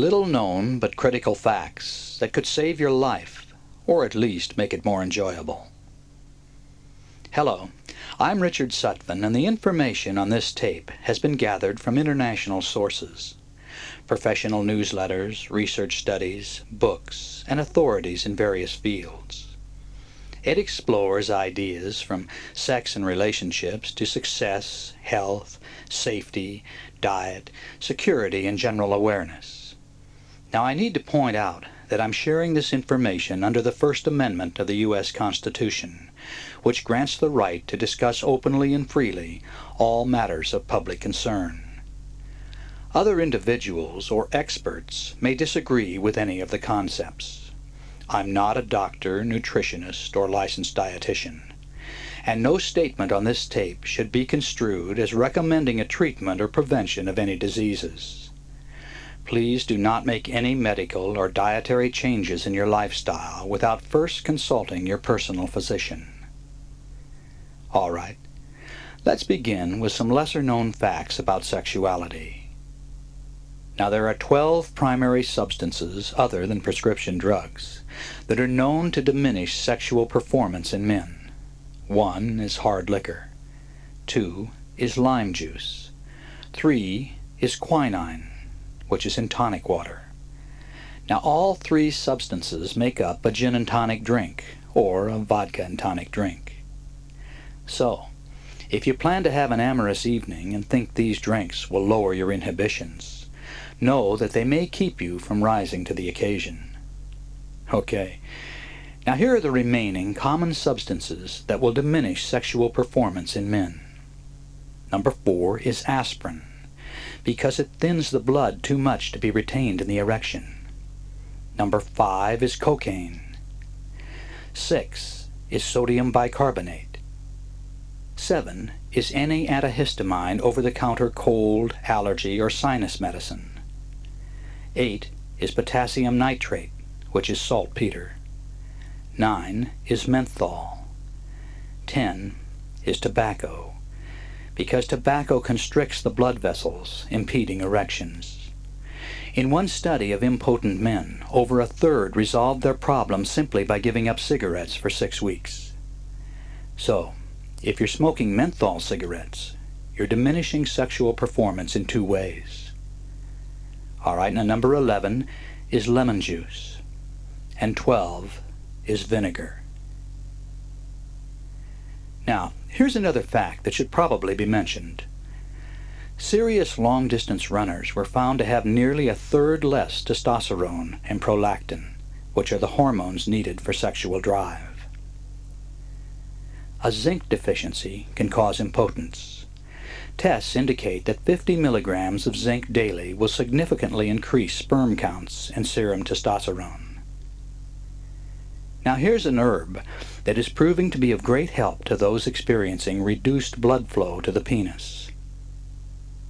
Little known but critical facts that could save your life, or at least make it more enjoyable. Hello, I'm Richard Sutphen, and the information on this tape has been gathered from international sources. Professional newsletters, research studies, books, and authorities in various fields. It explores ideas from sex and relationships to success, health, safety, diet, security, and general awareness. Now, I need to point out that I'm sharing this information under the First Amendment of the U.S. Constitution, which grants the right to discuss openly and freely all matters of public concern. Other individuals or experts may disagree with any of the concepts. I'm not a doctor, nutritionist, or licensed dietitian, and no statement on this tape should be construed as recommending a treatment or prevention of any diseases. Please do not make any medical or dietary changes in your lifestyle without first consulting your personal physician. All right, let's begin with some lesser-known facts about sexuality. Now, there are 12 primary substances other than prescription drugs that are known to diminish sexual performance in men. 1 is hard liquor. 2 is lime juice. 3 is quinine, which is in tonic water. Now, all 3 substances make up a gin and tonic drink, or a vodka and tonic drink. So, if you plan to have an amorous evening and think these drinks will lower your inhibitions, know that they may keep you from rising to the occasion. Okay, now here are the remaining common substances that will diminish sexual performance in men. Number 4 is aspirin, because it thins the blood too much to be retained in the erection. Number 5 is cocaine. 6 is sodium bicarbonate. 7 is any antihistamine over-the-counter cold, allergy, or sinus medicine. 8 is potassium nitrate, which is saltpeter. 9 is menthol. 10 is tobacco, because tobacco constricts the blood vessels, impeding erections. In one study of impotent men, over a third resolved their problem simply by giving up cigarettes for 6 weeks. So, if you're smoking menthol cigarettes, you're diminishing sexual performance in 2 ways. All right, now number 11 is lemon juice, and 12 is vinegar. Now, here's another fact that should probably be mentioned. Serious long-distance runners were found to have nearly a third less testosterone and prolactin, which are the hormones needed for sexual drive. A zinc deficiency can cause impotence. Tests indicate that 50 milligrams of zinc daily will significantly increase sperm counts and serum testosterone. Now here's an herb that is proving to be of great help to those experiencing reduced blood flow to the penis.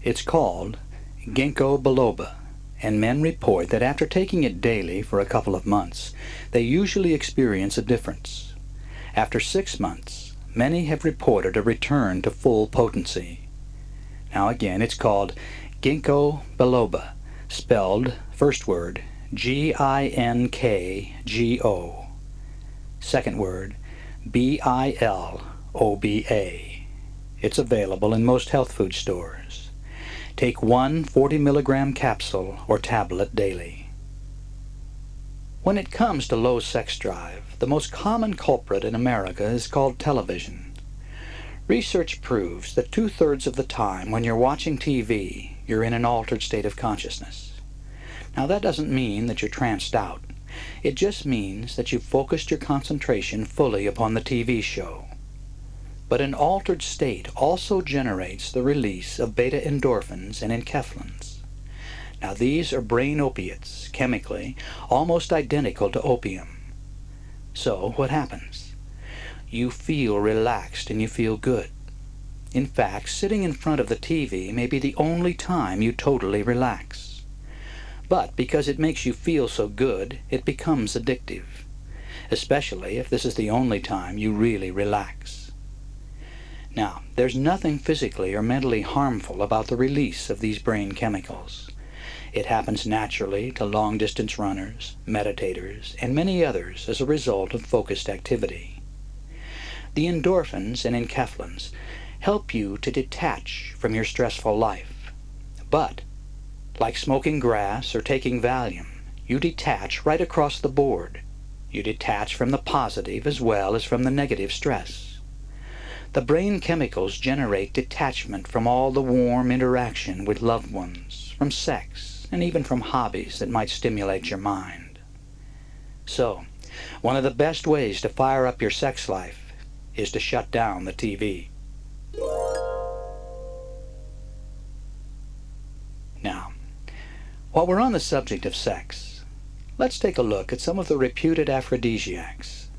It's called ginkgo biloba, and men report that after taking it daily for a couple of months, they usually experience a difference. After 6 months, many have reported a return to full potency. Now again, it's called ginkgo biloba, spelled, first word, Ginkgo, second word, Biloba. It's available in most health food stores. Take 1 40-milligram capsule or tablet daily. When it comes to low sex drive, the most common culprit in America is called television. Research proves that 2/3 of the time when you're watching TV, you're in an altered state of consciousness. Now, that doesn't mean that you're tranced out. It just means that you've focused your concentration fully upon the TV show. But an altered state also generates the release of beta-endorphins and enkephalins. Now, these are brain opiates, chemically almost identical to opium. So, what happens? You feel relaxed and you feel good. In fact, sitting in front of the TV may be the only time you totally relax. But because it makes you feel so good, it becomes addictive, especially if this is the only time you really relax. Now, there's nothing physically or mentally harmful about the release of these brain chemicals. It happens naturally to long-distance runners, meditators, and many others as a result of focused activity. The endorphins and enkephalins help you to detach from your stressful life. But, like smoking grass or taking Valium, you detach right across the board. You detach from the positive as well as from the negative stress. The brain chemicals generate detachment from all the warm interaction with loved ones, from sex, and even from hobbies that might stimulate your mind. So, one of the best ways to fire up your sex life is to shut down the TV. Now, while we're on the subject of sex, let's take a look at some of the reputed aphrodisiacs.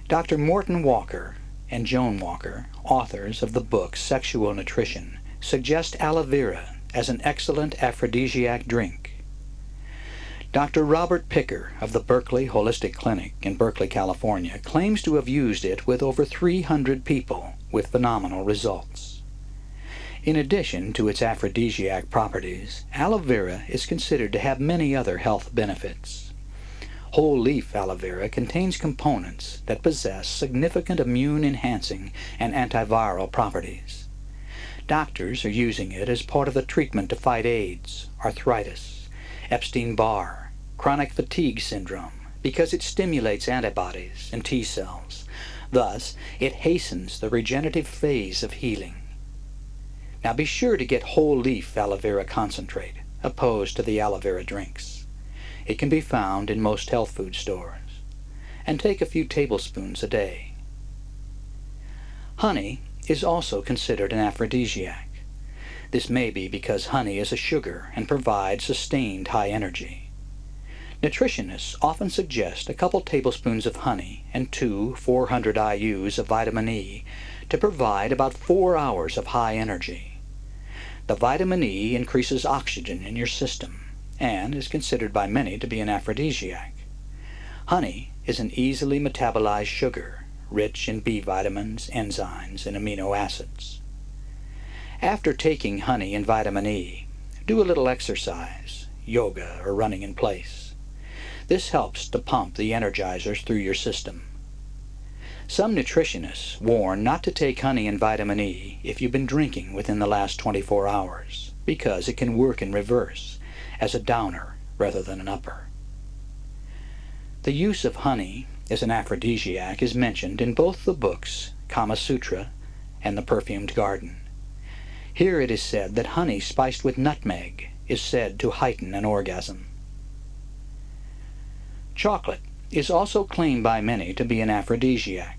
Dr. Morton Walker and Joan Walker, authors of the book Sexual Nutrition, suggest aloe vera as an excellent aphrodisiac drink. Dr. Robert Picker of the Berkeley Holistic Clinic in Berkeley, California, claims to have used it with over 300 people with phenomenal results. In addition to its aphrodisiac properties, aloe vera is considered to have many other health benefits. Whole leaf aloe vera contains components that possess significant immune-enhancing and antiviral properties. Doctors are using it as part of the treatment to fight AIDS, arthritis, Epstein-Barr, chronic fatigue syndrome, because it stimulates antibodies and T cells. Thus, it hastens the regenerative phase of healing. Now be sure to get whole leaf aloe vera concentrate, opposed to the aloe vera drinks. It can be found in most health food stores. And take a few tablespoons a day. Honey is also considered an aphrodisiac. This may be because honey is a sugar and provides sustained high energy. Nutritionists often suggest a couple tablespoons of honey and 400 IUs of vitamin E to provide about 4 hours of high energy. The vitamin E increases oxygen in your system and is considered by many to be an aphrodisiac. Honey is an easily metabolized sugar, rich in B vitamins, enzymes, and amino acids. After taking honey and vitamin E, do a little exercise, yoga or running in place. This helps to pump the energizers through your system. Some nutritionists warn not to take honey and vitamin E if you've been drinking within the last 24 hours, because it can work in reverse, as a downer rather than an upper. The use of honey as an aphrodisiac is mentioned in both the books Kama Sutra and The Perfumed Garden. Here it is said that honey spiced with nutmeg is said to heighten an orgasm. Chocolate is also claimed by many to be an aphrodisiac.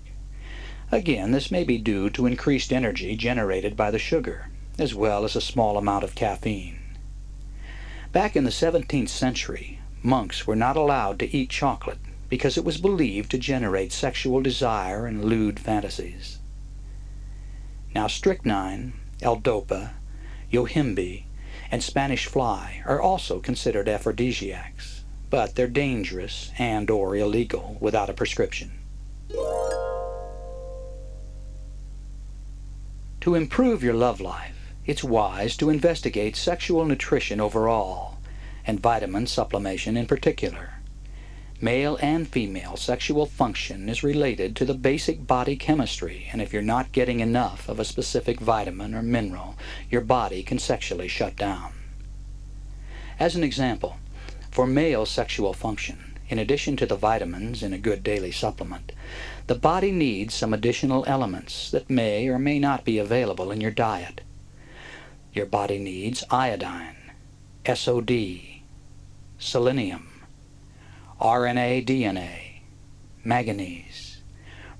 Again, this may be due to increased energy generated by the sugar, as well as a small amount of caffeine. Back in the 17th century, monks were not allowed to eat chocolate because it was believed to generate sexual desire and lewd fantasies. Now strychnine, L-dopa, yohimbe, and Spanish fly are also considered aphrodisiacs, but they're dangerous and/or illegal without a prescription. To improve your love life, it's wise to investigate sexual nutrition overall, and vitamin supplementation in particular. Male and female sexual function is related to the basic body chemistry, and if you're not getting enough of a specific vitamin or mineral, your body can sexually shut down. As an example, for male sexual function, in addition to the vitamins in a good daily supplement, the body needs some additional elements that may or may not be available in your diet. Your body needs iodine, SOD, selenium, RNA-DNA, manganese,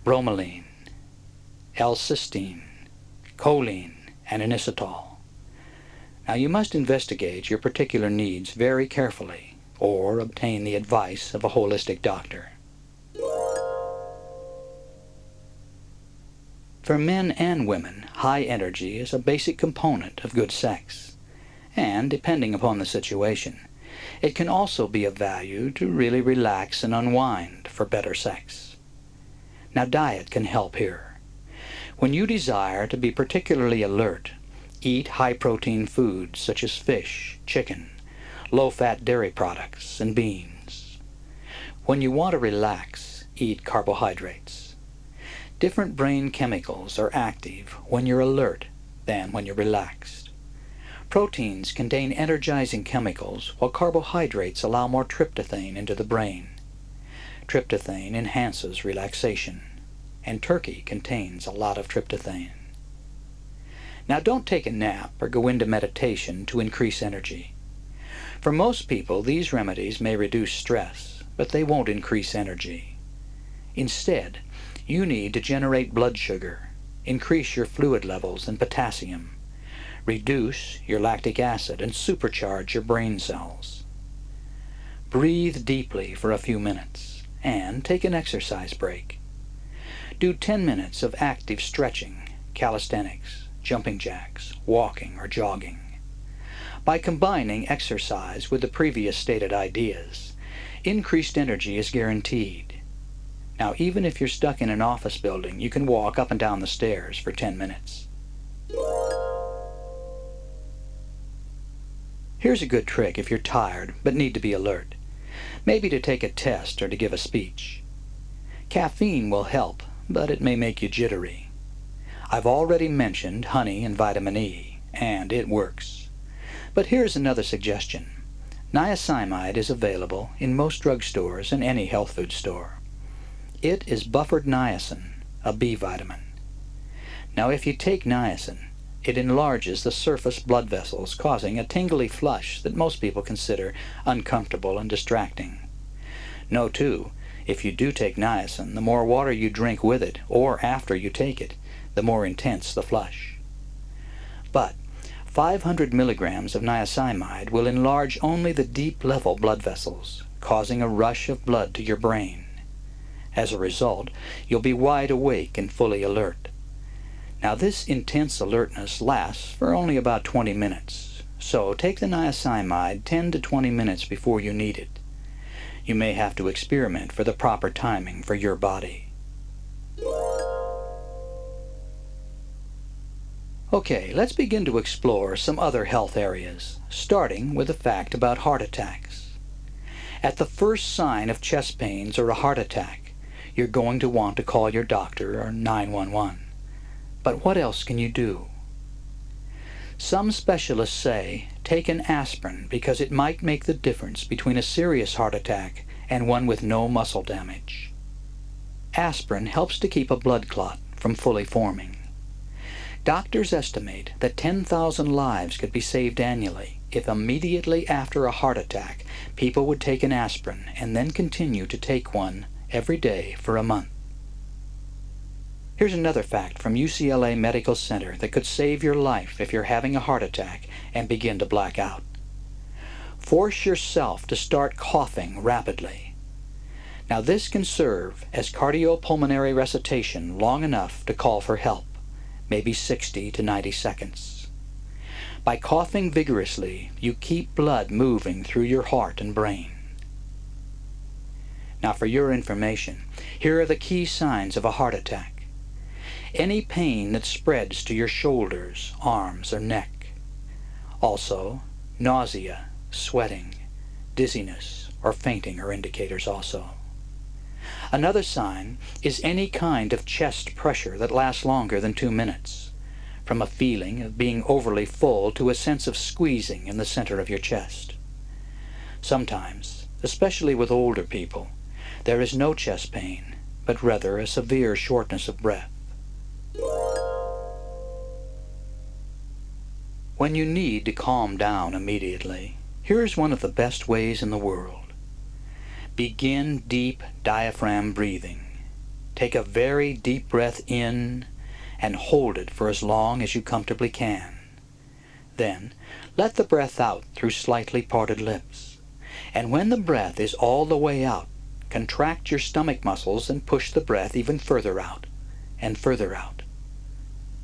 bromelain, L-cysteine, choline, and inositol. Now you must investigate your particular needs very carefully, or obtain the advice of a holistic doctor. For men and women, high energy is a basic component of good sex, and depending upon the situation, it can also be of value to really relax and unwind for better sex. Now diet can help here. When you desire to be particularly alert, eat high-protein foods such as fish, chicken, low-fat dairy products, and beans. When you want to relax, eat carbohydrates. Different brain chemicals are active when you're alert than when you're relaxed. Proteins contain energizing chemicals, while carbohydrates allow more tryptophan into the brain. Tryptophan enhances relaxation, and turkey contains a lot of tryptophan. Now don't take a nap or go into meditation to increase energy. For most people, these remedies may reduce stress, but they won't increase energy. Instead, you need to generate blood sugar, increase your fluid levels and potassium, reduce your lactic acid, and supercharge your brain cells. Breathe deeply for a few minutes, and take an exercise break. Do 10 minutes of active stretching, calisthenics, jumping jacks, walking, or jogging. By combining exercise with the previous stated ideas, increased energy is guaranteed. Now, even if you're stuck in an office building, you can walk up and down the stairs for 10 minutes. Here's a good trick if you're tired but need to be alert. Maybe to take a test or to give a speech. Caffeine will help, but it may make you jittery. I've already mentioned honey and vitamin E, and it works. But here's another suggestion. Niacinamide is available in most drugstores and any health food store. It is buffered niacin, a B vitamin. Now if you take niacin, it enlarges the surface blood vessels, causing a tingly flush that most people consider uncomfortable and distracting. Know too, if you do take niacin, the more water you drink with it, or after you take it, the more intense the flush. But 500 milligrams of niacinamide will enlarge only the deep-level blood vessels, causing a rush of blood to your brain. As a result, you'll be wide awake and fully alert. Now this intense alertness lasts for only about 20 minutes, so take the niacinamide 10 to 20 minutes before you need it. You may have to experiment for the proper timing for your body. Okay, let's begin to explore some other health areas, starting with a fact about heart attacks. At the first sign of chest pains or a heart attack, you're going to want to call your doctor or 911. But what else can you do? Some specialists say take an aspirin because it might make the difference between a serious heart attack and one with no muscle damage. Aspirin helps to keep a blood clot from fully forming. Doctors estimate that 10,000 lives could be saved annually if immediately after a heart attack people would take an aspirin and then continue to take one every day for a month. Here's another fact from UCLA Medical Center that could save your life if you're having a heart attack and begin to black out. Force yourself to start coughing rapidly. Now this can serve as cardiopulmonary recitation long enough to call for help, maybe 60 to 90 seconds. By coughing vigorously, you keep blood moving through your heart and brain. Now for your information, here are the key signs of a heart attack. Any pain that spreads to your shoulders, arms, or neck. Also, nausea, sweating, dizziness, or fainting are indicators also. Another sign is any kind of chest pressure that lasts longer than 2 minutes, from a feeling of being overly full to a sense of squeezing in the center of your chest. Sometimes, especially with older people, there is no chest pain, but rather a severe shortness of breath. When you need to calm down immediately, here's one of the best ways in the world. Begin deep diaphragm breathing. Take a very deep breath in and hold it for as long as you comfortably can. Then, let the breath out through slightly parted lips. And when the breath is all the way out, contract your stomach muscles and push the breath even further out and further out.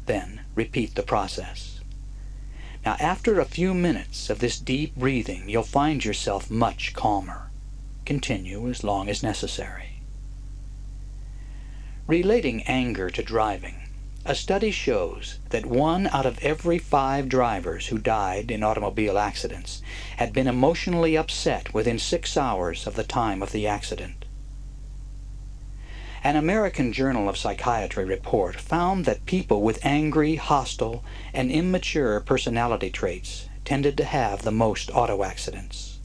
Then, repeat the process. Now, after a few minutes of this deep breathing, you'll find yourself much calmer. Continue as long as necessary. Relating anger to driving. A study shows that 1 out of every 5 drivers who died in automobile accidents had been emotionally upset within 6 hours of the time of the accident. An American Journal of Psychiatry report found that people with angry, hostile, and immature personality traits tended to have the most auto accidents.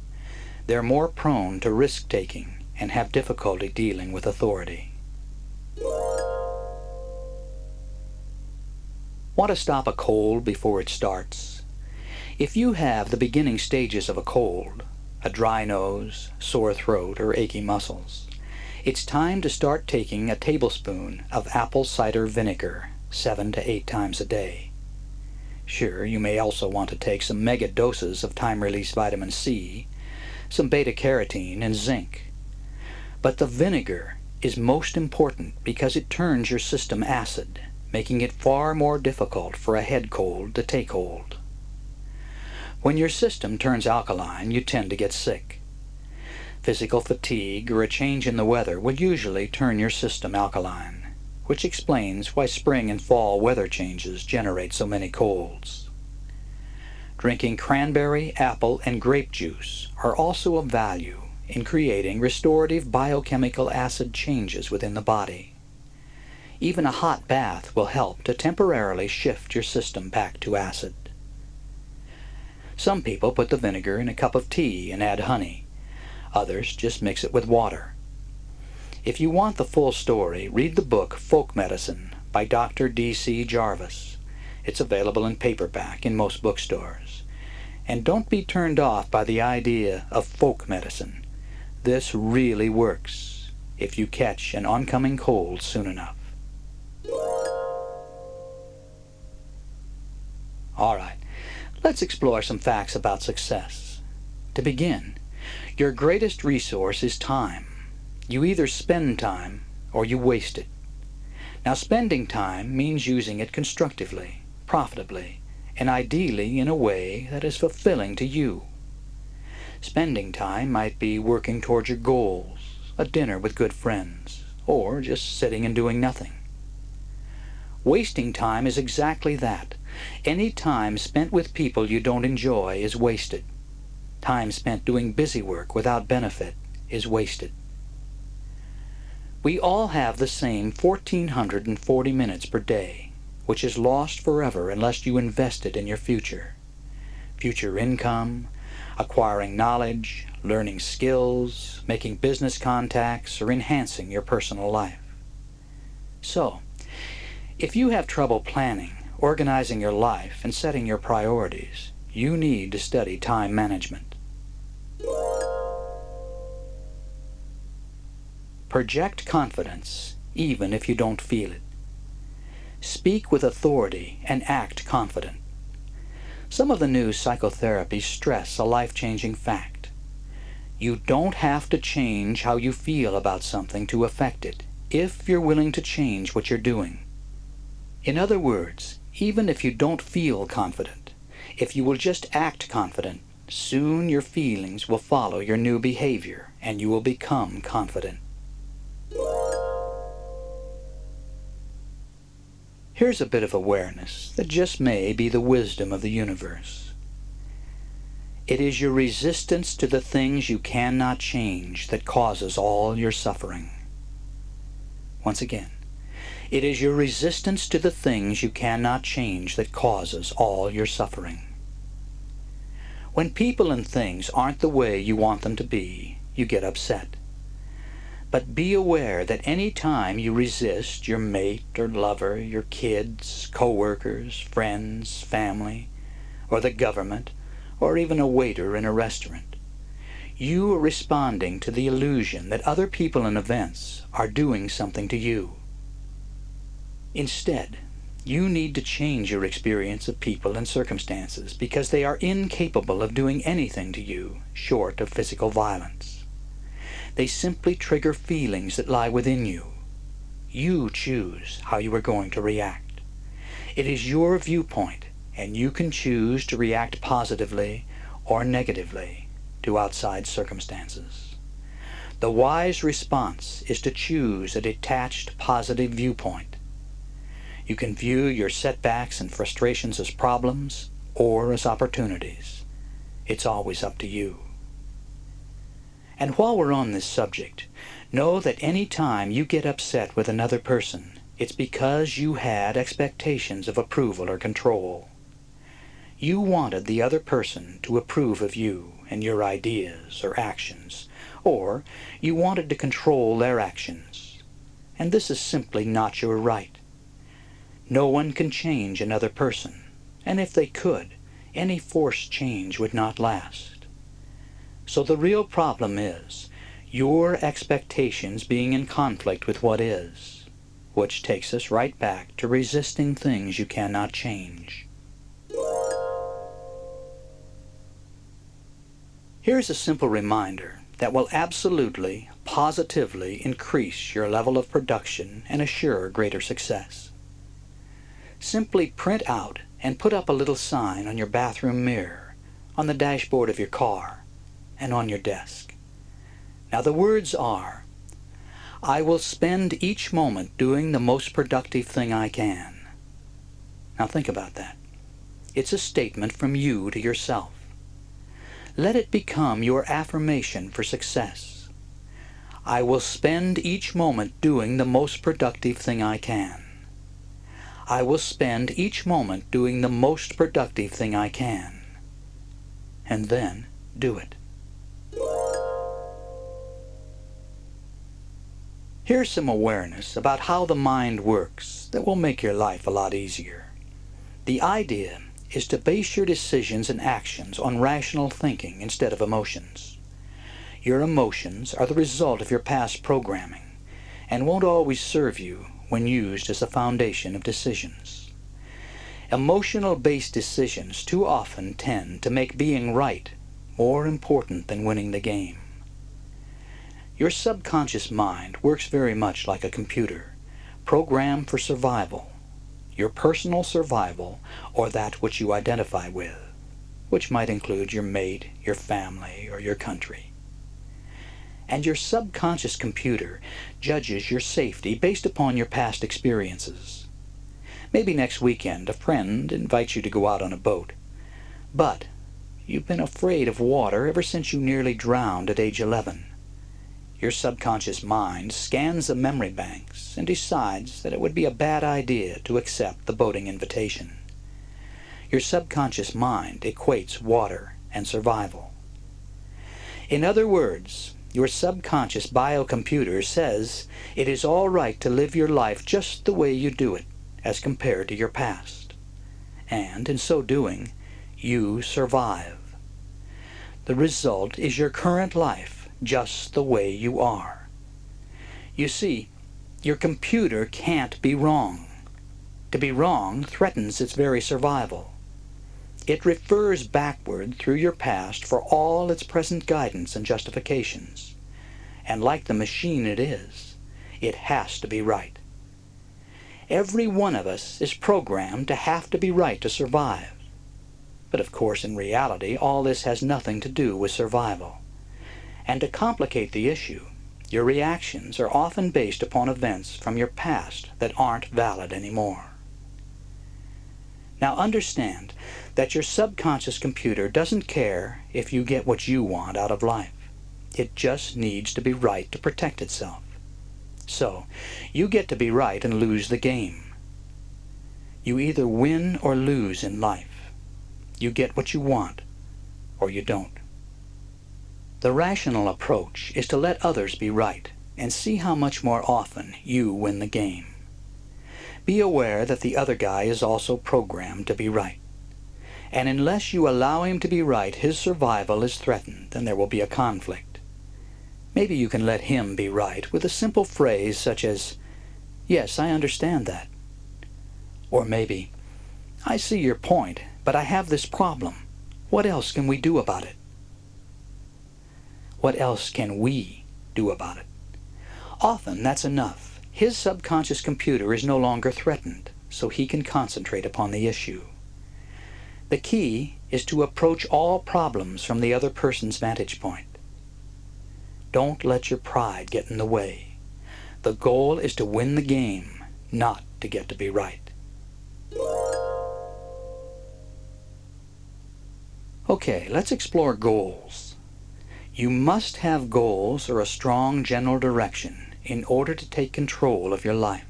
They're more prone to risk-taking and have difficulty dealing with authority. Want to stop a cold before it starts? If you have the beginning stages of a cold, a dry nose, sore throat, or achy muscles, it's time to start taking a tablespoon of apple cider vinegar 7 to 8 times a day. Sure, you may also want to take some mega doses of time-release vitamin C, some beta-carotene, and zinc. But the vinegar is most important because it turns your system acid, making it far more difficult for a head cold to take hold. When your system turns alkaline, you tend to get sick. Physical fatigue or a change in the weather will usually turn your system alkaline, which explains why spring and fall weather changes generate so many colds. Drinking cranberry, apple, and grape juice are also of value in creating restorative biochemical acid changes within the body. Even a hot bath will help to temporarily shift your system back to acid. Some people put the vinegar in a cup of tea and add honey. Others just mix it with water. If you want the full story, read the book Folk Medicine by Dr. D.C. Jarvis. It's available in paperback in most bookstores. And don't be turned off by the idea of folk medicine. This really works if you catch an oncoming cold soon enough. All right, let's explore some facts about success. To begin, your greatest resource is time. You either spend time or you waste it. Now, spending time means using it constructively, profitably, and ideally in a way that is fulfilling to you. Spending time might be working towards your goals, a dinner with good friends, or just sitting and doing nothing. Wasting time is exactly that. Any time spent with people you don't enjoy is wasted. Time spent doing busy work without benefit is wasted. We all have the same 1,440 minutes per day, which is lost forever unless you invest it in your future. Future income, acquiring knowledge, learning skills, making business contacts, or enhancing your personal life. So, if you have trouble planning, organizing your life, and setting your priorities, you need to study time management. Project confidence, even if you don't feel it. Speak with authority and act confident. Some of the new psychotherapies stress a life-changing fact. You don't have to change how you feel about something to affect it, if you're willing to change what you're doing. In other words, even if you don't feel confident, if you will just act confident, soon your feelings will follow your new behavior and you will become confident. Here's a bit of awareness that just may be the wisdom of the universe. It is your resistance to the things you cannot change that causes all your suffering. Once again, it is your resistance to the things you cannot change that causes all your suffering. When people and things aren't the way you want them to be, you get upset. But be aware that any time you resist your mate or lover, your kids, co-workers, friends, family, or the government, or even a waiter in a restaurant, you are responding to the illusion that other people and events are doing something to you. Instead, you need to change your experience of people and circumstances because they are incapable of doing anything to you short of physical violence. They simply trigger feelings that lie within you. You choose how you are going to react. It is your viewpoint, and you can choose to react positively or negatively to outside circumstances. The wise response is to choose a detached, positive viewpoint. You can view your setbacks and frustrations as problems or as opportunities. It's always up to you. And while we're on this subject, know that any time you get upset with another person, it's because you had expectations of approval or control. You wanted the other person to approve of you and your ideas or actions, or you wanted to control their actions. And this is simply not your right. No one can change another person, and if they could, any forced change would not last. So the real problem is your expectations being in conflict with what is, which takes us right back to resisting things you cannot change. Here's a simple reminder that will absolutely, positively increase your level of production and assure greater success. Simply print out and put up a little sign on your bathroom mirror, on the dashboard of your car, and on your desk. Now the words are, "I will spend each moment doing the most productive thing I can." Now think about that. It's a statement from you to yourself. Let it become your affirmation for success. I will spend each moment doing the most productive thing I can. I will spend each moment doing the most productive thing I can. And then do it. Here's some awareness about how the mind works that will make your life a lot easier. The idea is to base your decisions and actions on rational thinking instead of emotions. Your emotions are the result of your past programming and won't always serve you when used as a foundation of decisions. Emotional-based decisions too often tend to make being right more important than winning the game. Your subconscious mind works very much like a computer, programmed for survival, your personal survival or that which you identify with, which might include your mate, your family, or your country. And your subconscious computer judges your safety based upon your past experiences. Maybe next weekend a friend invites you to go out on a boat, but you've been afraid of water ever since you nearly drowned at age 11. Your subconscious mind scans the memory banks and decides that it would be a bad idea to accept the boating invitation. Your subconscious mind equates water and survival. In other words, your subconscious biocomputer says it is all right to live your life just the way you do it, as compared to your past. And in so doing, you survive. The result is your current life, just the way you are. You see, your computer can't be wrong. To be wrong threatens its very survival. It refers backward through your past for all its present guidance and justifications. And like the machine it is, it has to be right. Every one of us is programmed to have to be right to survive. But of course, in reality, all this has nothing to do with survival. And to complicate the issue, your reactions are often based upon events from your past that aren't valid anymore. Now understand that your subconscious computer doesn't care if you get what you want out of life. It just needs to be right to protect itself. So, you get to be right and lose the game. You either win or lose in life. You get what you want, or you don't. The rational approach is to let others be right and see how much more often you win the game. Be aware that the other guy is also programmed to be right. And unless you allow him to be right, his survival is threatened and there will be a conflict. Maybe you can let him be right with a simple phrase such as, "Yes, I understand that." Or maybe, "I see your point, but I have this problem. What else can we do about it?" What else can we do about it? Often that's enough. His subconscious computer is no longer threatened, so he can concentrate upon the issue. The key is to approach all problems from the other person's vantage point. Don't let your pride get in the way. The goal is to win the game, not to get to be right. Okay, let's explore goals. You must have goals or a strong general direction in order to take control of your life.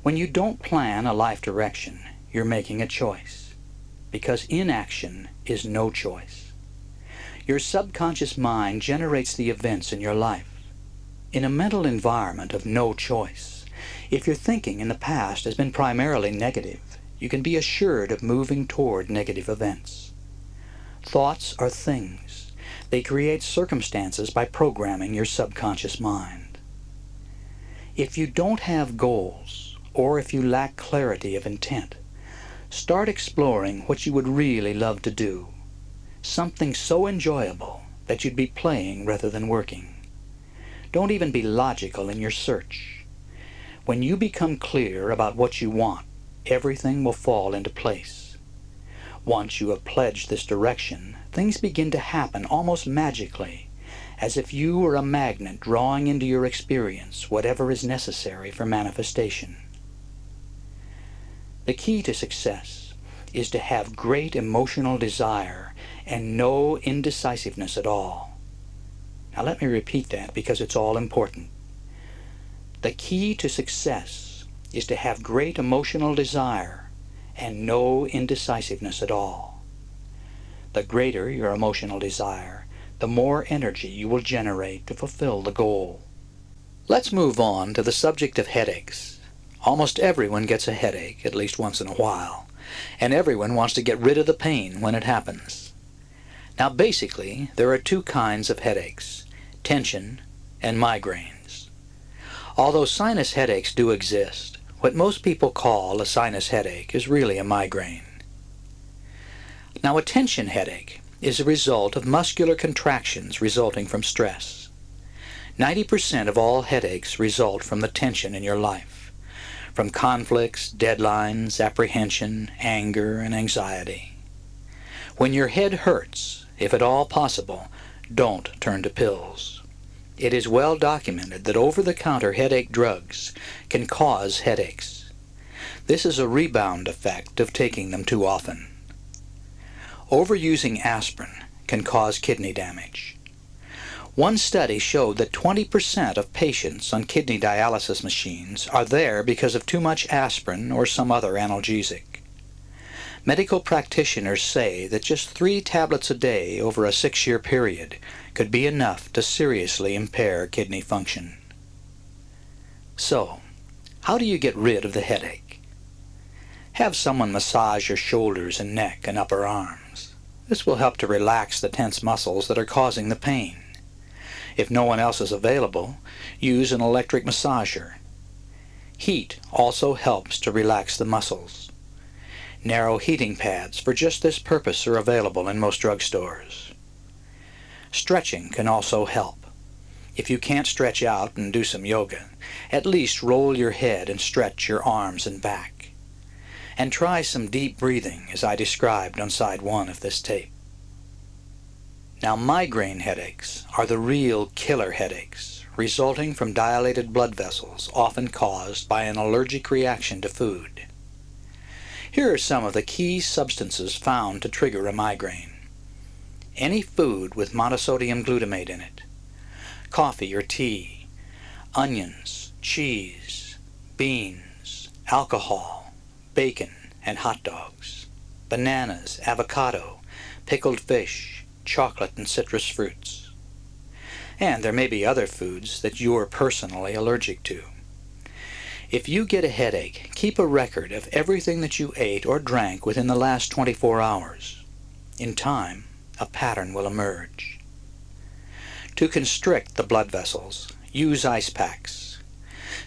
When you don't plan a life direction, you're making a choice, because inaction is no choice. Your subconscious mind generates the events in your life. In a mental environment of no choice, if your thinking in the past has been primarily negative, you can be assured of moving toward negative events. Thoughts are things. They create circumstances by programming your subconscious mind. If you don't have goals, or if you lack clarity of intent, start exploring what you would really love to do. Something so enjoyable that you'd be playing rather than working. Don't even be logical in your search. When you become clear about what you want, everything will fall into place. Once you have pledged this direction, things begin to happen almost magically, as if you were a magnet drawing into your experience whatever is necessary for manifestation. The key to success is to have great emotional desire and no indecisiveness at all. Now let me repeat that because it's all important. The key to success is to have great emotional desire and no indecisiveness at all. The greater your emotional desire, the more energy you will generate to fulfill the goal. Let's move on to the subject of headaches. Almost everyone gets a headache at least once in a while, and everyone wants to get rid of the pain when it happens. Now basically, there are two kinds of headaches, tension and migraines. Although sinus headaches do exist, what most people call a sinus headache is really a migraine. Now a tension headache is a result of muscular contractions resulting from stress. 90% of all headaches result from the tension in your life, from conflicts, deadlines, apprehension, anger, and anxiety. When your head hurts, if at all possible, don't turn to pills. It is well documented that over-the-counter headache drugs can cause headaches. This is a rebound effect of taking them too often. Overusing aspirin can cause kidney damage. One study showed that 20% of patients on kidney dialysis machines are there because of too much aspirin or some other analgesic. Medical practitioners say that just 3 tablets a day over a 6-year period could be enough to seriously impair kidney function. So, how do you get rid of the headache? Have someone massage your shoulders and neck and upper arms. This will help to relax the tense muscles that are causing the pain. If no one else is available, use an electric massager. Heat also helps to relax the muscles. Narrow heating pads for just this purpose are available in most drugstores. Stretching can also help. If you can't stretch out and do some yoga, at least roll your head and stretch your arms and back. And try some deep breathing as I described on side 1 of this tape. Now migraine headaches are the real killer headaches, resulting from dilated blood vessels often caused by an allergic reaction to food. Here are some of the key substances found to trigger a migraine. Any food with monosodium glutamate in it, coffee or tea, onions, cheese, beans, alcohol, bacon and hot dogs, bananas, avocado, pickled fish, chocolate and citrus fruits. And there may be other foods that you're personally allergic to. If you get a headache, keep a record of everything that you ate or drank within the last 24 hours. In time, a pattern will emerge. To constrict the blood vessels, use ice packs.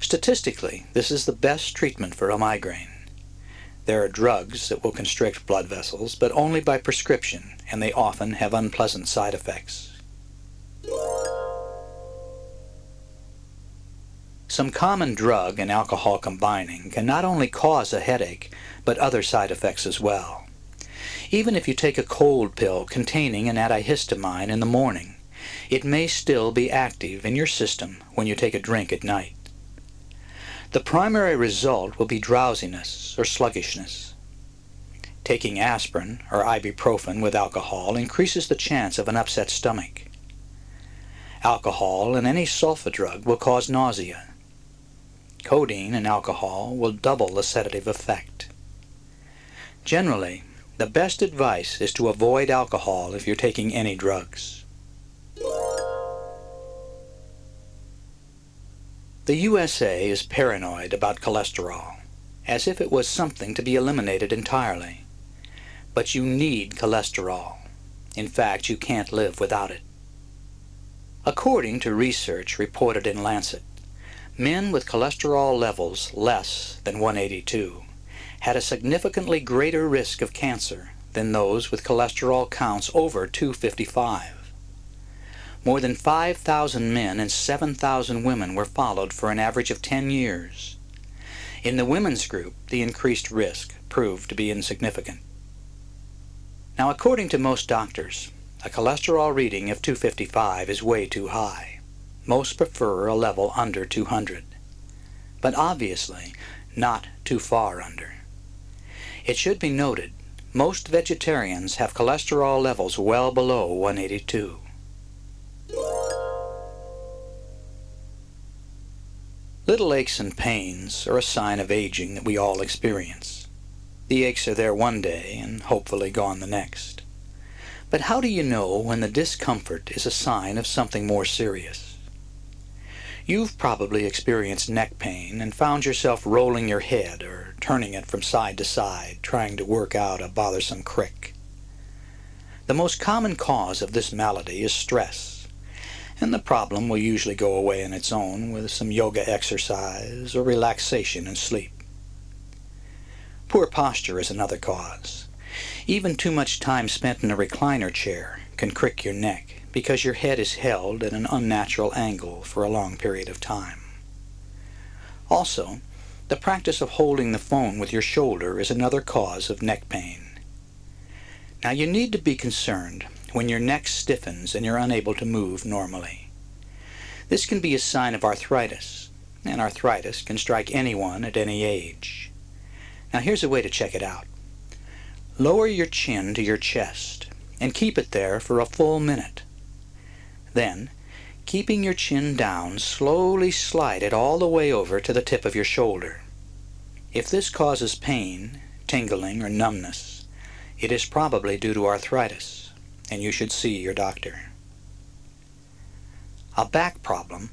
Statistically, this is the best treatment for a migraine. There are drugs that will constrict blood vessels, but only by prescription, and they often have unpleasant side effects. Some common drug and alcohol combining can not only cause a headache, but other side effects as well. Even if you take a cold pill containing an antihistamine in the morning, it may still be active in your system when you take a drink at night. The primary result will be drowsiness or sluggishness. Taking aspirin or ibuprofen with alcohol increases the chance of an upset stomach. Alcohol and any sulfa drug will cause nausea. Codeine and alcohol will double the sedative effect. Generally, the best advice is to avoid alcohol if you're taking any drugs. The USA is paranoid about cholesterol, as if it was something to be eliminated entirely. But you need cholesterol. In fact, you can't live without it. According to research reported in Lancet, men with cholesterol levels less than 182 had a significantly greater risk of cancer than those with cholesterol counts over 255. More than 5,000 men and 7,000 women were followed for an average of 10 years. In the women's group, the increased risk proved to be insignificant. Now, according to most doctors, a cholesterol reading of 255 is way too high. Most prefer a level under 200, but obviously not too far under. It should be noted, most vegetarians have cholesterol levels well below 182. Little aches and pains are a sign of aging that we all experience. The aches are there one day and hopefully gone the next. But how do you know when the discomfort is a sign of something more serious? You've probably experienced neck pain and found yourself rolling your head or turning it from side to side, trying to work out a bothersome crick. The most common cause of this malady is stress, and the problem will usually go away on its own with some yoga exercise or relaxation and sleep. Poor posture is another cause. Even too much time spent in a recliner chair can crick your neck because your head is held at an unnatural angle for a long period of time. Also, the practice of holding the phone with your shoulder is another cause of neck pain. Now, you need to be concerned when your neck stiffens and you're unable to move normally. This can be a sign of arthritis, and arthritis can strike anyone at any age. Now, here's a way to check it out. Lower your chin to your chest and keep it there for a full minute. Then, keeping your chin down, slowly slide it all the way over to the tip of your shoulder. If this causes pain, tingling, or numbness, it is probably due to arthritis, and you should see your doctor. A back problem,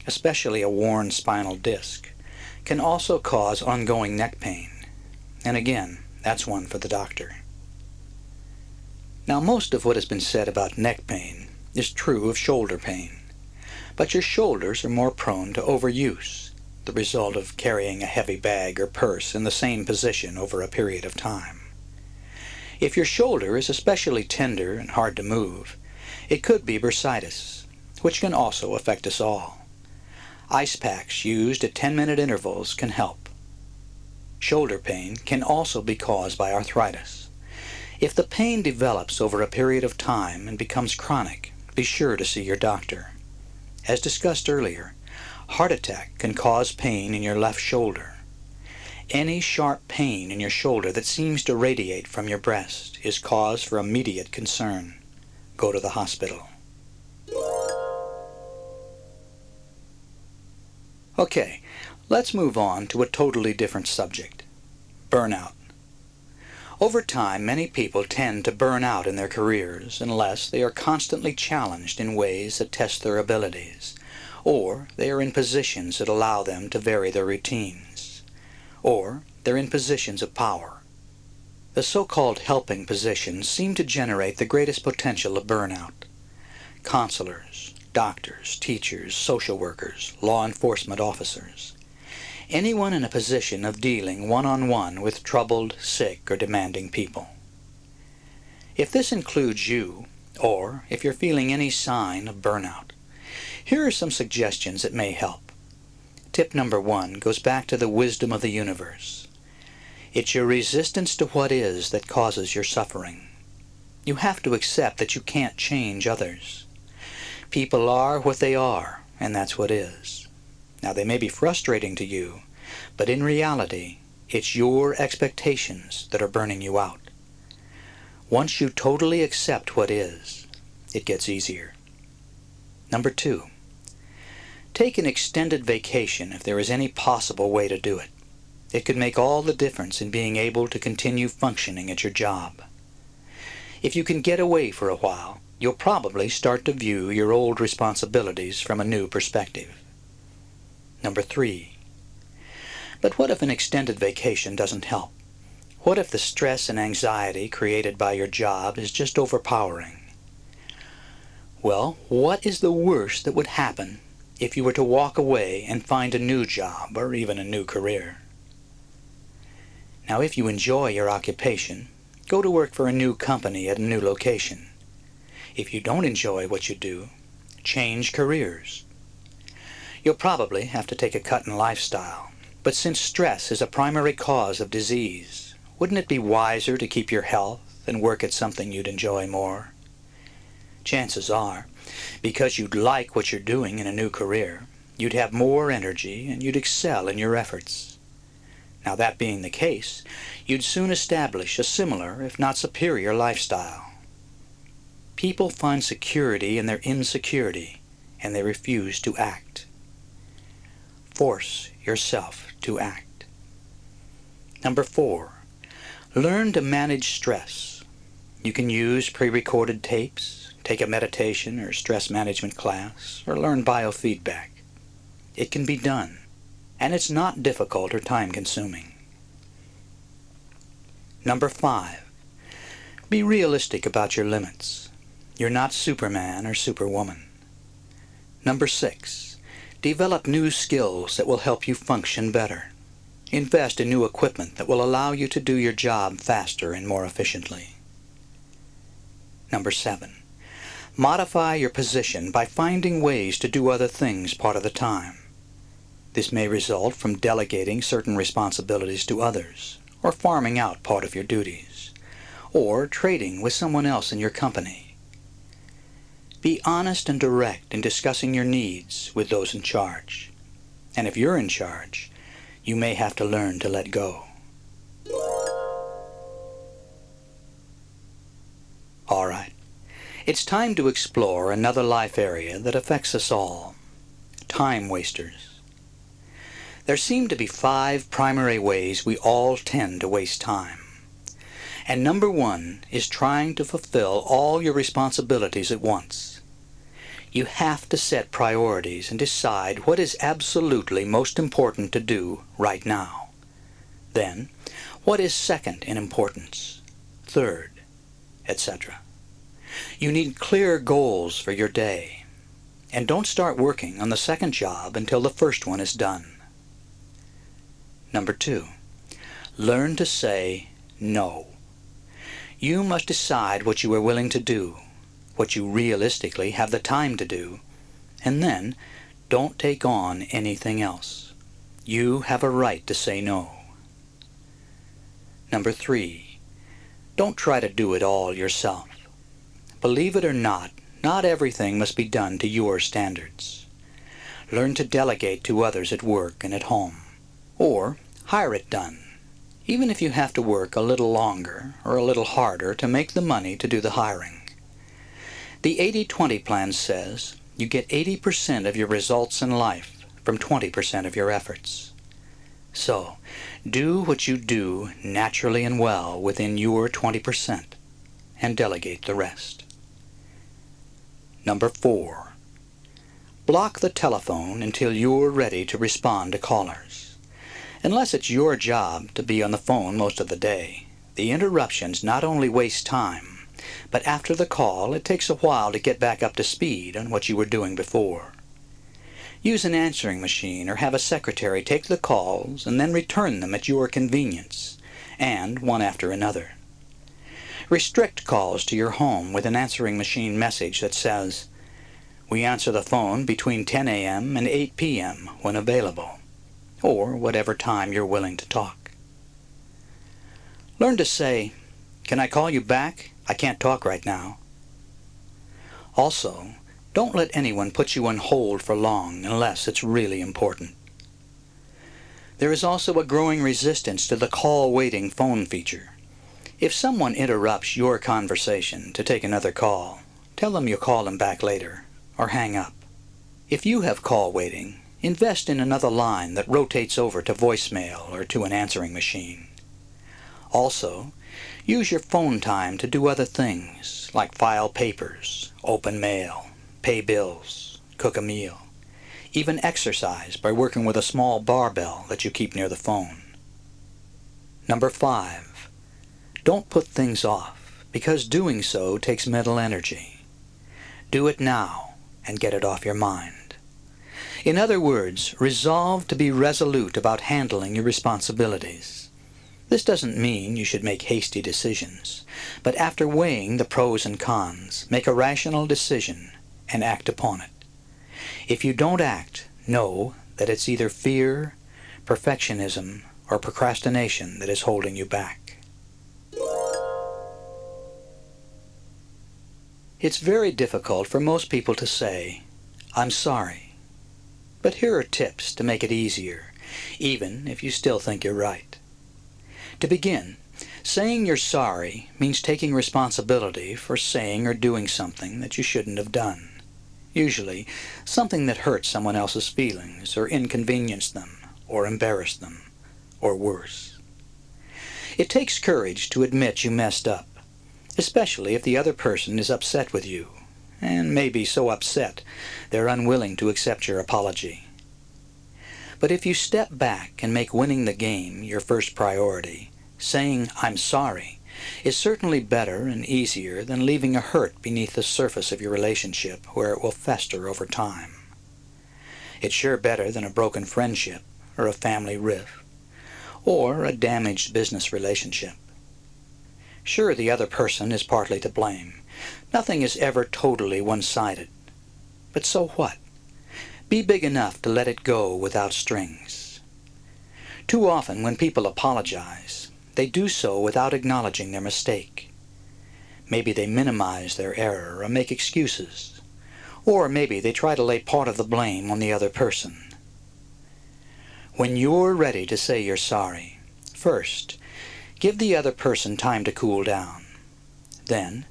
especially a worn spinal disc, can also cause ongoing neck pain, and again, that's one for the doctor. Now, most of what has been said about neck pain is true of shoulder pain, but your shoulders are more prone to overuse, the result of carrying a heavy bag or purse in the same position over a period of time. If your shoulder is especially tender and hard to move, it could be bursitis, which can also affect us all. Ice packs used at 10-minute intervals can help. Shoulder pain can also be caused by arthritis. If the pain develops over a period of time and becomes chronic, be sure to see your doctor. As discussed earlier, heart attack can cause pain in your left shoulder. Any sharp pain in your shoulder that seems to radiate from your breast is cause for immediate concern. Go to the hospital. Okay, let's move on to a totally different subject. Burnout. Over time, many people tend to burn out in their careers unless they are constantly challenged in ways that test their abilities, or they are in positions that allow them to vary their routines, or they're in positions of power. The so-called helping positions seem to generate the greatest potential of burnout. Counselors, doctors, teachers, social workers, law enforcement officers. Anyone in a position of dealing one-on-one with troubled, sick, or demanding people. If this includes you, or if you're feeling any sign of burnout, here are some suggestions that may help. Tip number 1 goes back to the wisdom of the universe. It's your resistance to what is that causes your suffering. You have to accept that you can't change others. People are what they are, and that's what is. Now, they may be frustrating to you, but in reality, it's your expectations that are burning you out. Once you totally accept what is, it gets easier. Number 2, take an extended vacation if there is any possible way to do it. It could make all the difference in being able to continue functioning at your job. If you can get away for a while, you'll probably start to view your old responsibilities from a new perspective. Number 3, but what if an extended vacation doesn't help? What if the stress and anxiety created by your job is just overpowering? Well, what is the worst that would happen if you were to walk away and find a new job or even a new career? Now, if you enjoy your occupation, go to work for a new company at a new location. If you don't enjoy what you do, change careers. You'll probably have to take a cut in lifestyle, but since stress is a primary cause of disease, wouldn't it be wiser to keep your health and work at something you'd enjoy more? Chances are, because you'd like what you're doing in a new career, you'd have more energy and you'd excel in your efforts. Now, that being the case, you'd soon establish a similar, if not superior, lifestyle. People find security in their insecurity, and they refuse to act. Force yourself to act. Number 4, learn to manage stress. You can use pre-recorded tapes, take a meditation or stress management class, or learn biofeedback. It can be done, and it's not difficult or time-consuming. Number 5, be realistic about your limits. You're not Superman or Superwoman. Number 6, develop new skills that will help you function better. Invest in new equipment that will allow you to do your job faster and more efficiently. Number 7, modify your position by finding ways to do other things part of the time. This may result from delegating certain responsibilities to others, or farming out part of your duties, or trading with someone else in your company. Be honest and direct in discussing your needs with those in charge. And if you're in charge, you may have to learn to let go. All right, it's time to explore another life area that affects us all: time wasters. There seem to be 5 primary ways we all tend to waste time. And number 1 is trying to fulfill all your responsibilities at once. You have to set priorities and decide what is absolutely most important to do right now. Then, what is second in importance, third, etc. You need clear goals for your day. And don't start working on the second job until the first one is done. Number 2, learn to say no. You must decide what you are willing to do, what you realistically have the time to do, and then don't take on anything else. You have a right to say no. Number 3, don't try to do it all yourself. Believe it or not, not everything must be done to your standards. Learn to delegate to others at work and at home, or hire it done, even if you have to work a little longer or a little harder to make the money to do the hiring. The 80-20 plan says you get 80% of your results in life from 20% of your efforts. So, do what you do naturally and well within your 20%, and delegate the rest. Number 4, block the telephone until you're ready to respond to callers. Unless it's your job to be on the phone most of the day, the interruptions not only waste time, but after the call, it takes a while to get back up to speed on what you were doing before. Use an answering machine or have a secretary take the calls and then return them at your convenience, and one after another. Restrict calls to your home with an answering machine message that says, "We answer the phone between 10 a.m. and 8 p.m. when available," or whatever time you're willing to talk. Learn to say, "Can I call you back? I can't talk right now." Also, don't let anyone put you on hold for long unless it's really important. There is also a growing resistance to the call waiting phone feature. If someone interrupts your conversation to take another call, tell them you'll call them back later, or hang up. If you have call waiting, invest in another line that rotates over to voicemail or to an answering machine. Also, use your phone time to do other things, like file papers, open mail, pay bills, cook a meal. Even exercise by working with a small barbell that you keep near the phone. Number 5. Don't put things off, because doing so takes mental energy. Do it now and get it off your mind. In other words, resolve to be resolute about handling your responsibilities. This doesn't mean you should make hasty decisions, but after weighing the pros and cons, make a rational decision and act upon it. If you don't act, know that it's either fear, perfectionism, or procrastination that is holding you back. It's very difficult for most people to say, "I'm sorry." But here are tips to make it easier, even if you still think you're right. To begin, saying you're sorry means taking responsibility for saying or doing something that you shouldn't have done. Usually, something that hurts someone else's feelings, or inconvenienced them, or embarrassed them, or worse. It takes courage to admit you messed up, especially if the other person is upset with you, and may be so upset they're unwilling to accept your apology. But if you step back and make winning the game your first priority, saying "I'm sorry" is certainly better and easier than leaving a hurt beneath the surface of your relationship where it will fester over time. It's sure better than a broken friendship, or a family rift, or a damaged business relationship. Sure, the other person is partly to blame. Nothing is ever totally one-sided. But so what? Be big enough to let it go without strings. Too often when people apologize, they do so without acknowledging their mistake. Maybe they minimize their error or make excuses. Or maybe they try to lay part of the blame on the other person. When you're ready to say you're sorry, first, give the other person time to cool down. Then,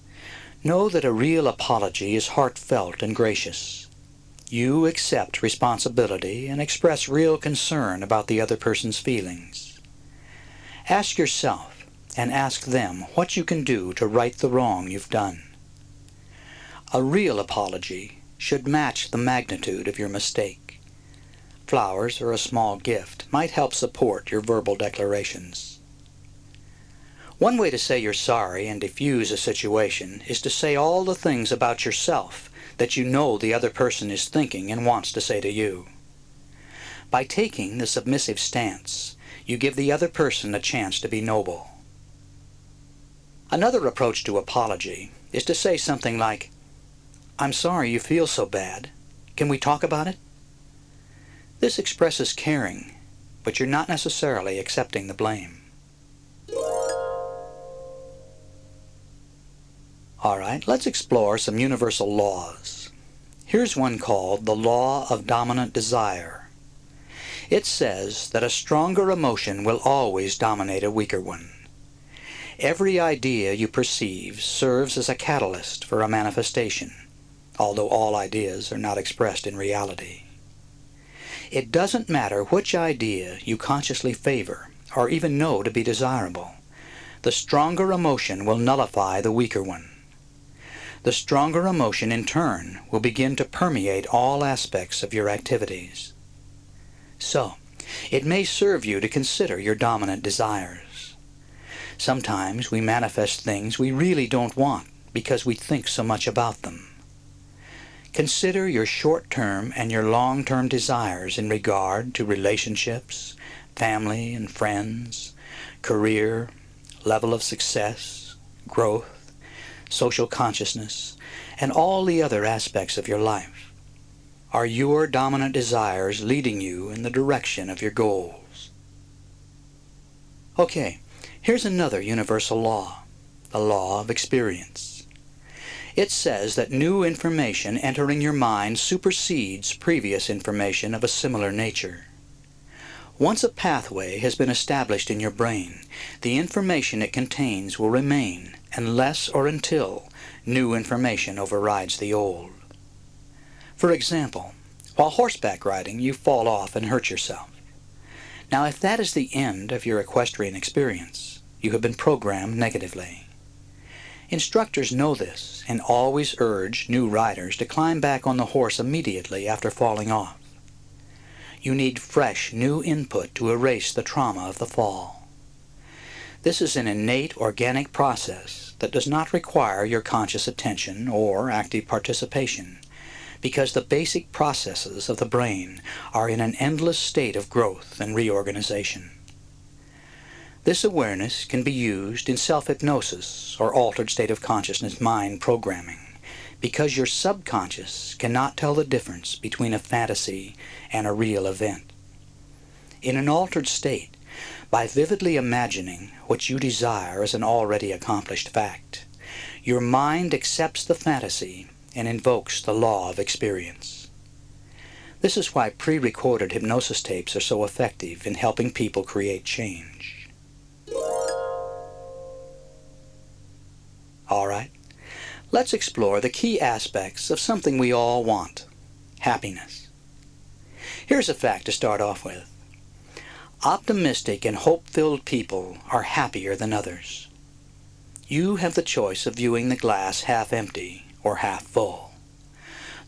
know that a real apology is heartfelt and gracious. You accept responsibility and express real concern about the other person's feelings. Ask yourself and ask them what you can do to right the wrong you've done. A real apology should match the magnitude of your mistake. Flowers or a small gift might help support your verbal declarations. One way to say you're sorry and diffuse a situation is to say all the things about yourself that you know the other person is thinking and wants to say to you. By taking the submissive stance, you give the other person a chance to be noble. Another approach to apology is to say something like, "I'm sorry you feel so bad. Can we talk about it?" This expresses caring, but you're not necessarily accepting the blame. All right, let's explore some universal laws. Here's one called the Law of Dominant Desire. It says that a stronger emotion will always dominate a weaker one. Every idea you perceive serves as a catalyst for a manifestation, although all ideas are not expressed in reality. It doesn't matter which idea you consciously favor or even know to be desirable. The stronger emotion will nullify the weaker one. The stronger emotion, in turn, will begin to permeate all aspects of your activities. So, it may serve you to consider your dominant desires. Sometimes we manifest things we really don't want because we think so much about them. Consider your short-term and your long-term desires in regard to relationships, family and friends, career, level of success, growth, social consciousness, and all the other aspects of your life. Are your dominant desires leading you in the direction of your goals? Okay, here's another universal law, the law of experience. It says that new information entering your mind supersedes previous information of a similar nature. Once a pathway has been established in your brain, the information it contains will remain unless or until new information overrides the old. For example, while horseback riding, you fall off and hurt yourself. Now, if that is the end of your equestrian experience, you have been programmed negatively. Instructors know this and always urge new riders to climb back on the horse immediately after falling off. You need fresh, new input to erase the trauma of the fall. This is an innate, organic process that does not require your conscious attention or active participation, because the basic processes of the brain are in an endless state of growth and reorganization. This awareness can be used in self-hypnosis or altered state of consciousness mind programming, because your subconscious cannot tell the difference between a fantasy and a real event. In an altered state, by vividly imagining what you desire as an already accomplished fact, your mind accepts the fantasy and invokes the law of experience. This is why pre-recorded hypnosis tapes are so effective in helping people create change. All right, let's explore the key aspects of something we all want: happiness. Here's a fact to start off with. Optimistic and hope-filled people are happier than others. You have the choice of viewing the glass half empty or half full.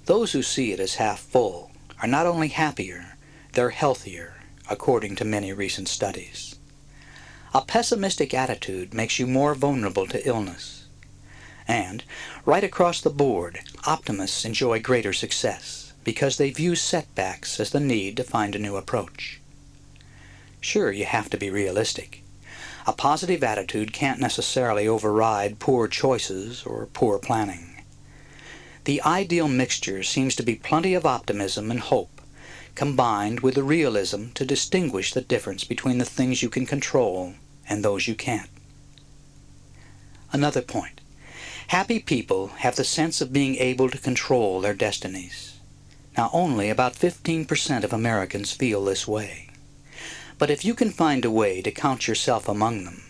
Those who see it as half full are not only happier, they're healthier, according to many recent studies. A pessimistic attitude makes you more vulnerable to illness. And, right across the board, optimists enjoy greater success because they view setbacks as the need to find a new approach. Sure, you have to be realistic. A positive attitude can't necessarily override poor choices or poor planning. The ideal mixture seems to be plenty of optimism and hope, combined with the realism to distinguish the difference between the things you can control and those you can't. Another point. Happy people have the sense of being able to control their destinies. Now, only about 15% of Americans feel this way. But if you can find a way to count yourself among them,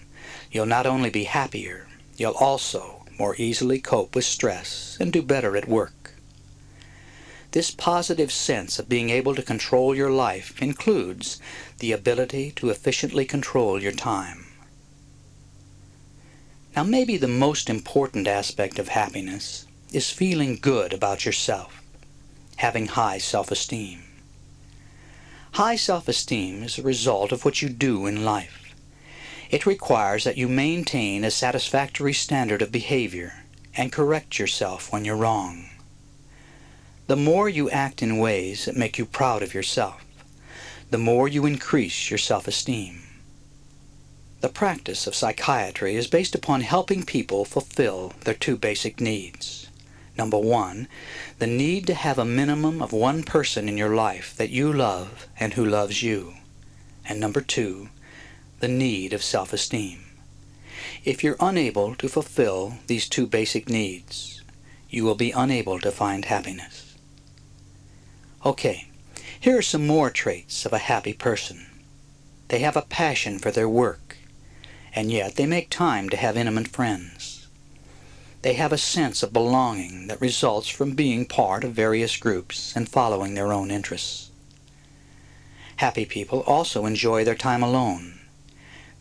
you'll not only be happier, you'll also more easily cope with stress and do better at work. This positive sense of being able to control your life includes the ability to efficiently control your time. Now, maybe the most important aspect of happiness is feeling good about yourself, having high self-esteem. High self-esteem is a result of what you do in life. It requires that you maintain a satisfactory standard of behavior and correct yourself when you're wrong. The more you act in ways that make you proud of yourself, the more you increase your self-esteem. The practice of psychiatry is based upon helping people fulfill their two basic needs. Number one, the need to have a minimum of one person in your life that you love and who loves you. And number two, the need of self-esteem. If you're unable to fulfill these two basic needs, you will be unable to find happiness. Okay, here are some more traits of a happy person. They have a passion for their work, and yet they make time to have intimate friends. They have a sense of belonging that results from being part of various groups and following their own interests. Happy people also enjoy their time alone.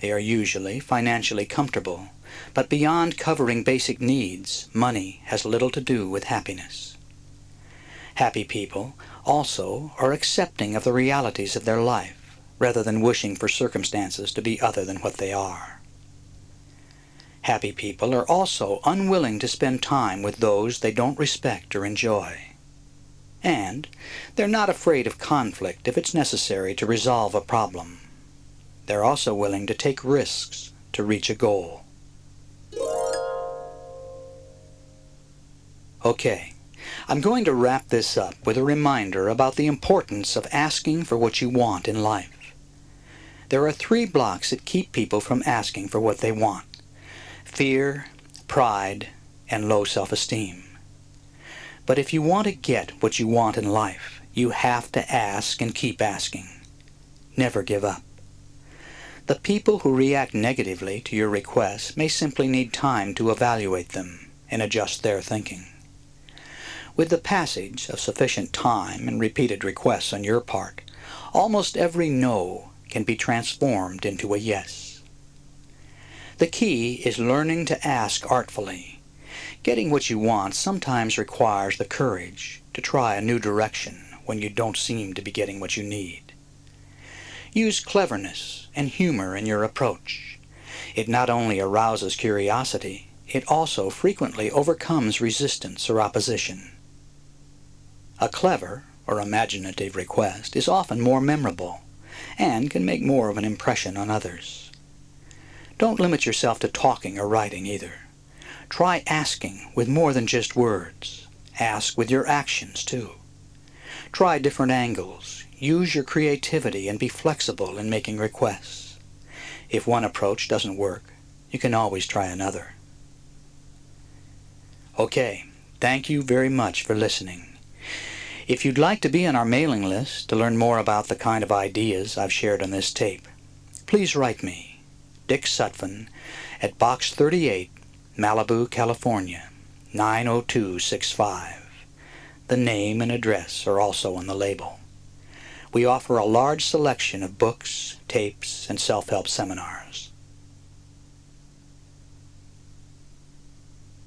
They are usually financially comfortable, but beyond covering basic needs, money has little to do with happiness. Happy people also are accepting of the realities of their life, rather than wishing for circumstances to be other than what they are. Happy people are also unwilling to spend time with those they don't respect or enjoy. And they're not afraid of conflict if it's necessary to resolve a problem. They're also willing to take risks to reach a goal. Okay, I'm going to wrap this up with a reminder about the importance of asking for what you want in life. There are 3 blocks that keep people from asking for what they want: fear, pride, and low self-esteem. But if you want to get what you want in life, you have to ask and keep asking. Never give up. The people who react negatively to your requests may simply need time to evaluate them and adjust their thinking. With the passage of sufficient time and repeated requests on your part, almost every no can be transformed into a yes. The key is learning to ask artfully. Getting what you want sometimes requires the courage to try a new direction when you don't seem to be getting what you need. Use cleverness and humor in your approach. It not only arouses curiosity, it also frequently overcomes resistance or opposition. A clever or imaginative request is often more memorable and can make more of an impression on others. Don't limit yourself to talking or writing either. Try asking with more than just words. Ask with your actions too. Try different angles. Use your creativity and be flexible in making requests. If one approach doesn't work, you can always try another. Okay, thank you very much for listening. If you'd like to be on our mailing list to learn more about the kind of ideas I've shared on this tape, please write me, Dick Sutphen, at Box 38, Malibu, California, 90265. The name and address are also on the label. We offer a large selection of books, tapes, and self-help seminars.